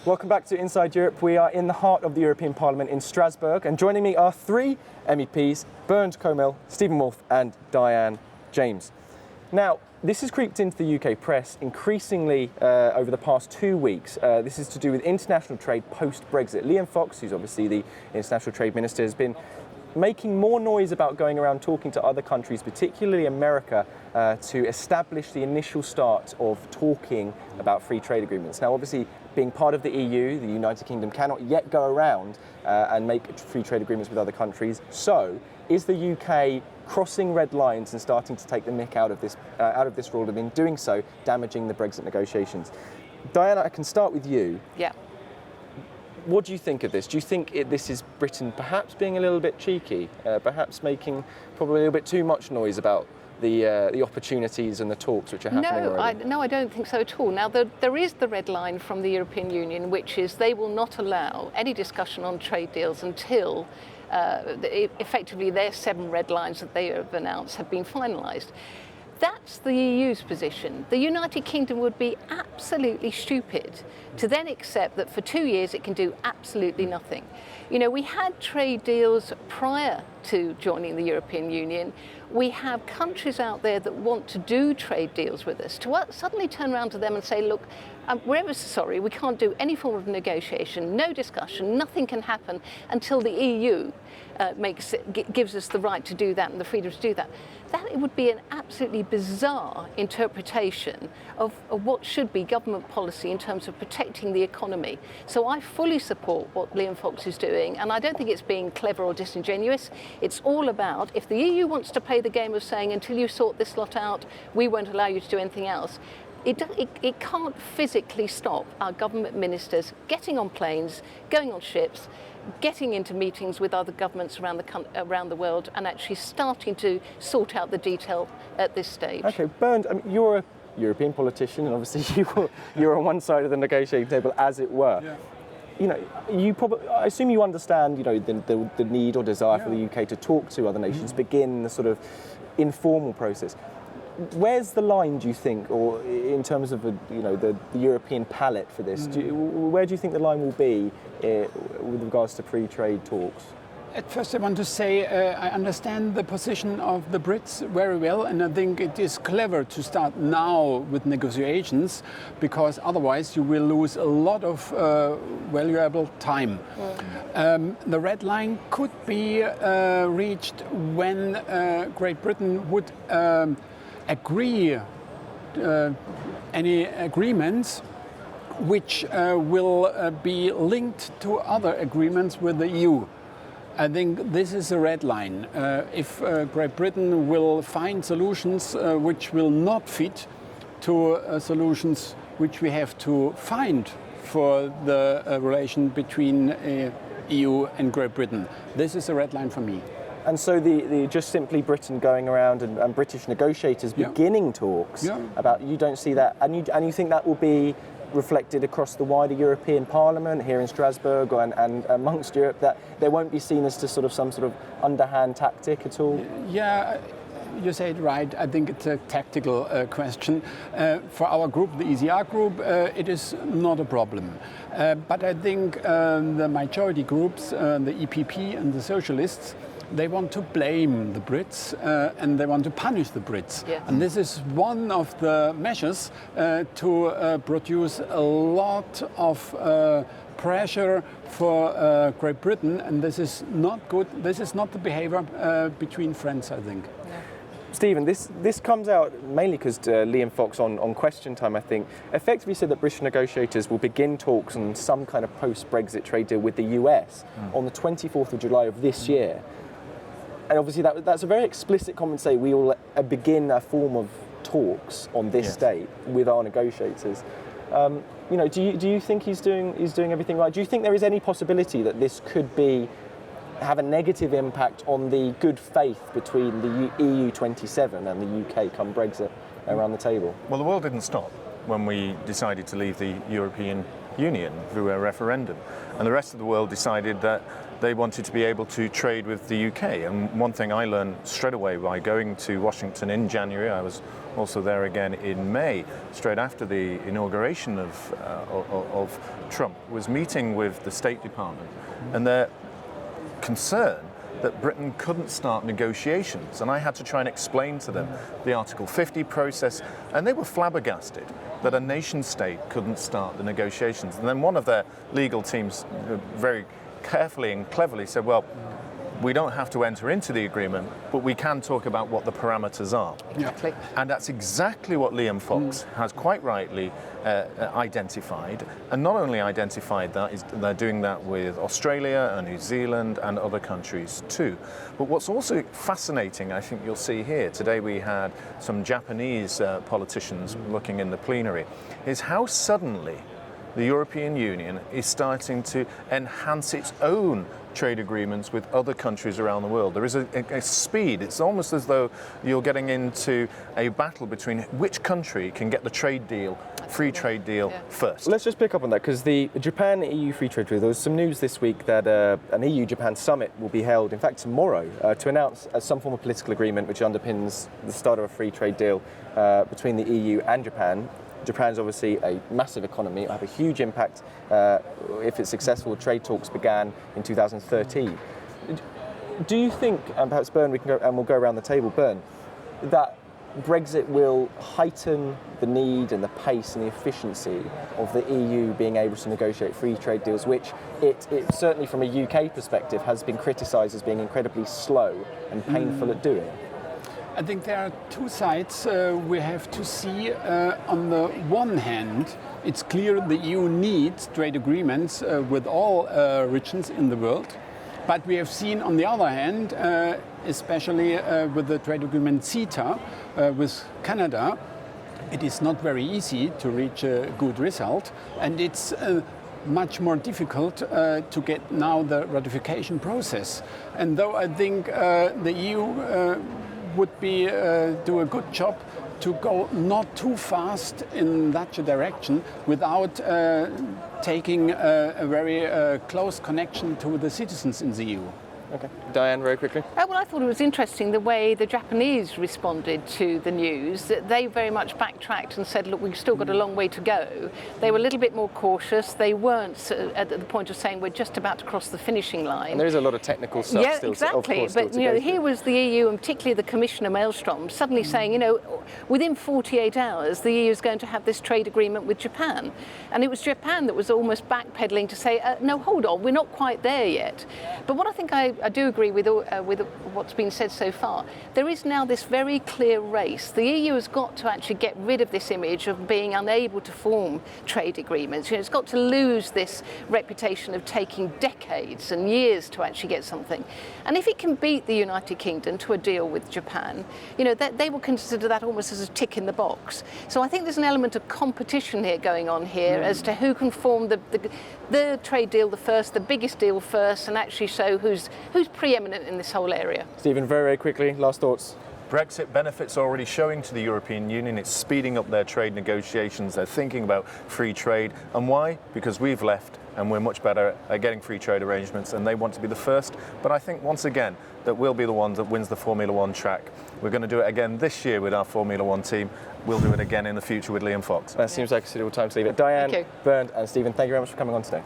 Welcome back to Inside Europe. We are in the heart of the European Parliament in Strasbourg, and joining me are three MEPs, Bernd, Kölmel, Steven Woolfe and Diane James. Now, this has creeped into the UK press increasingly over the past 2 weeks. This is to do with international trade post-Brexit. Liam Fox, who's obviously the International Trade Minister, has been making more noise about going around talking to other countries, particularly America, to establish the initial start of talking about free trade agreements. Now, obviously, being part of the EU, the United Kingdom cannot yet go around and make free trade agreements with other countries. So, is the UK crossing red lines and starting to take the mick out of this rule, and in doing so, damaging the Brexit negotiations? Diana, I can start with you. Yeah. What do you think of this? Do you think this is Britain perhaps being a little bit cheeky, perhaps making probably a little bit too much noise about the opportunities and the talks which are happening already? No, I don't think so at all. Now, there is the red line from the European Union, which is they will not allow any discussion on trade deals until effectively their 7 red lines that they have announced have been finalised. That's the EU's position. The United Kingdom would be absolutely stupid to then accept that for 2 years it can do absolutely nothing. You know, we had trade deals prior to joining the European Union. We have countries out there that want to do trade deals with us. To suddenly turn around to them and say, look, we're ever so sorry, we can't do any form of negotiation, no discussion, nothing can happen until the EU gives us the right to do that and the freedom to do that. That it would be an absolutely bizarre interpretation of what should be government policy in terms of protecting the economy. So I fully support what Liam Fox is doing, and I don't think it's being clever or disingenuous. It's all about, if the EU wants to play the game of saying, until you sort this lot out, we won't allow you to do anything else, it can't physically stop our government ministers getting on planes, going on ships, getting into meetings with other governments around the world and actually starting to sort out the detail at this stage. Okay, Bernd, I mean, you're a European politician, and obviously you're on one side of the negotiating table, as it were. Yeah. You know, I assume you understand, you know, the need or desire for the UK to talk to other nations, begin the sort of informal process. Where's the line, do you think, or in terms of the European palette for this? Where do you think the line will be with regards to free trade talks? At first I want to say I understand the position of the Brits very well, and I think it is clever to start now with negotiations, because otherwise you will lose a lot of valuable time. The red line could be reached when Great Britain would agree any agreements which will be linked to other agreements with the EU. I think this is a red line. If Great Britain will find solutions which will not fit to solutions which we have to find for the relation between EU and Great Britain, this is a red line for me. And so the just simply Britain going around and British negotiators beginning talks about, you don't see that, and you think that will be reflected across the wider European Parliament here in Strasbourg and amongst Europe, that there won't be seen as to sort of some sort of underhand tactic at all? Yeah, you say it right. I think it's a tactical question. For our group, the ECR group, it is not a problem. But I think the majority groups, the EPP and the Socialists, they want to blame the Brits and they want to punish the Brits. Yes. And this is one of the measures to produce a lot of pressure for Great Britain, and this is not good. This is not the behavior between friends, I think. Yeah. Stephen, this comes out mainly because Liam Fox on Question Time, I think, effectively said that British negotiators will begin talks on some kind of post-Brexit trade deal with the US on the 24th of July of this year. And obviously that's a very explicit comment to say we will begin a form of talks on this date with our negotiators. You know, do you think he's doing everything right? Do you think there is any possibility that this could have a negative impact on the good faith between the EU 27 and the UK come Brexit around the table? Well, the world didn't stop when we decided to leave the European Union through a referendum, and the rest of the world decided that they wanted to be able to trade with the UK. And one thing I learned straight away by going to Washington in January, I was also there again in May, straight after the inauguration of Trump, was meeting with the State Department and their concern that Britain couldn't start negotiations. And I had to try and explain to them the Article 50 process, and they were flabbergasted that a nation state couldn't start the negotiations. And then one of their legal teams very carefully and cleverly said, well, we don't have to enter into the agreement, but we can talk about what the parameters are. Exactly. And that's exactly what Liam Fox has quite rightly identified. And not only identified that, is they're doing that with Australia and New Zealand and other countries too. But what's also fascinating, I think you'll see here, today we had some Japanese politicians looking in the plenary, is how suddenly the European Union is starting to enhance its own trade agreements with other countries around the world. There is a speed. It's almost as though you're getting into a battle between which country can get the trade deal, free trade deal first. Let's just pick up on that, because the Japan-EU free trade deal, there was some news this week that an EU-Japan summit will be held, in fact tomorrow, to announce some form of political agreement which underpins the start of a free trade deal between the EU and Japan. Japan's obviously a massive economy. It will have a huge impact if it's successful. Trade talks began in 2013. Do you think, and perhaps Bernd, we'll go around the table, Bernd, that Brexit will heighten the need and the pace and the efficiency of the EU being able to negotiate free trade deals, which it certainly from a UK perspective has been criticised as being incredibly slow and painful at doing? I think there are two sides we have to see. On the one hand, it's clear the EU needs trade agreements with all regions in the world. But we have seen, on the other hand, especially with the trade agreement CETA with Canada, it is not very easy to reach a good result. And it's much more difficult to get now the ratification process. And though I think the EU would be do a good job to go not too fast in that direction without taking a very close connection to the citizens in the EU. Okay. Diane, very quickly. Well, I thought it was interesting the way the Japanese responded to the news. That they very much backtracked and said, look, we've still got a long way to go. They were a little bit more cautious. They weren't at the point of saying we're just about to cross the finishing line. And there is a lot of technical stuff still, exactly. But here was the EU, and particularly the Commissioner Maelstrom, suddenly saying, within 48 hours, the EU is going to have this trade agreement with Japan. And it was Japan that was almost backpedaling to say, no, hold on, we're not quite there yet. But what I think I do agree with what's been said so far. There is now this very clear race. The EU has got to actually get rid of this image of being unable to form trade agreements. It's got to lose this reputation of taking decades and years to actually get something. And if it can beat the United Kingdom to a deal with Japan, they will consider that almost as a tick in the box. So I think there's an element of competition here going on here as to who can form the trade deal the biggest deal first, and actually show who's preeminent in this whole area. Stephen, very, very quickly, last thoughts. Brexit benefits are already showing to the European Union. It's speeding up their trade negotiations. They're thinking about free trade. And why? Because we've left and we're much better at getting free trade arrangements, and they want to be the first. But I think, once again, that we'll be the one that wins the Formula One track. We're going to do it again this year with our Formula One team. We'll do it again in the future with Liam Fox. That seems like a suitable time to leave it. Diane, Bernd and Stephen, thank you very much for coming on today.